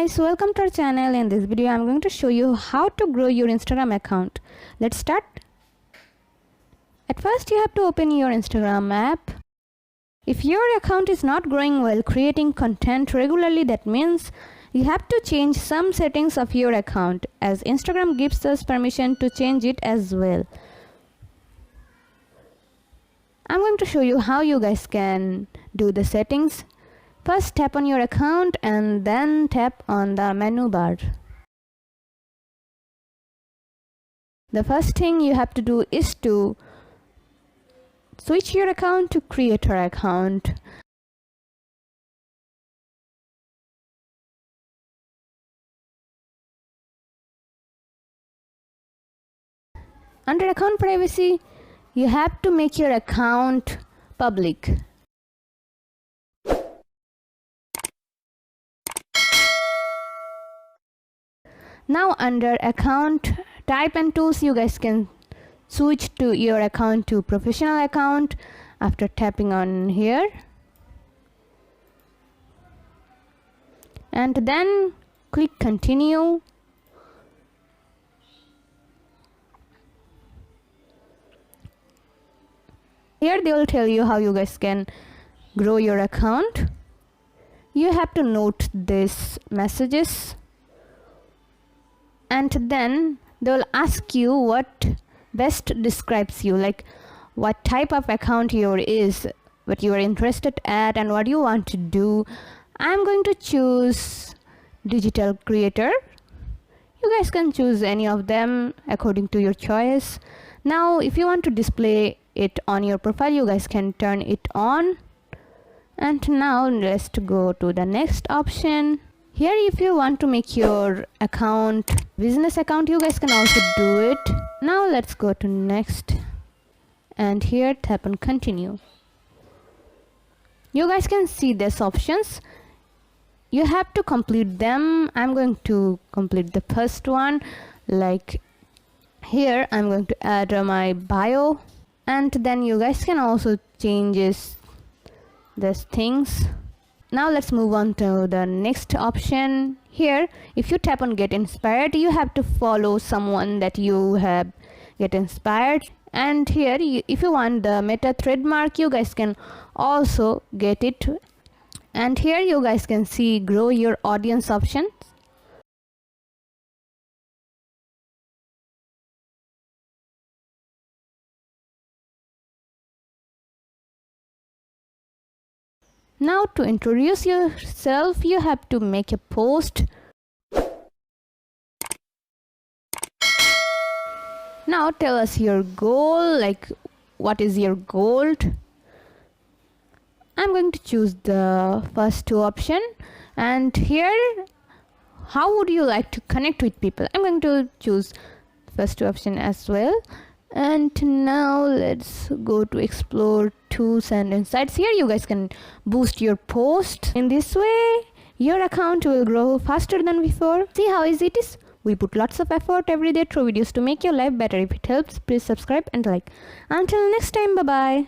guys, welcome to our channel. In this video I'm going to show you how to grow your Instagram account. Let's start. At first you have to open your Instagram app. If your account is not growing while creating content regularly, that means you have to change some settings of your account, as Instagram gives us permission to change it as well. I'm going to show you how you guys can do the settings. First tap on your account and then tap on the menu bar. The first thing you have to do is to switch your account to creator account. Under account privacy, you have to make your account public. Now under account type and tools, you guys can switch to your account to professional account after tapping on here, and then click continue. Here they will tell you how you guys can grow your account. You have to note these messages, and then they will ask you what best describes you, like what type of account yours is, what you are interested at, and what you want to do. I'm going to choose digital creator. You guys can choose any of them according to your choice. Now if you want to display it on your profile, you guys can turn it on. And now let's go to the next option. Here if you want to make your account business account, you guys can also do it. Now let's go to next, and here tap on continue. You guys can see these options. You have to complete them. I'm going to complete the first one. Like here I'm going to add my bio, and then you guys can also change these things. Now let's move on to the next option. Here if you tap on get inspired, you have to follow someone that you have get inspired. And here if you want the meta trademark, you guys can also get it. And here you guys can see grow your audience option. Now to introduce yourself, you have to make a post. Now tell us your goal, like what is your goal. I'm going to choose the first two option, and here how would you like to connect with people. I'm going to choose first two option as well. And now let's go to explore tools and insights. Here you guys can boost your post. In this way your account will grow faster than before. See how easy it is? We put lots of effort every day through videos to make your life better. If it helps, please subscribe and like. Until next time, bye bye.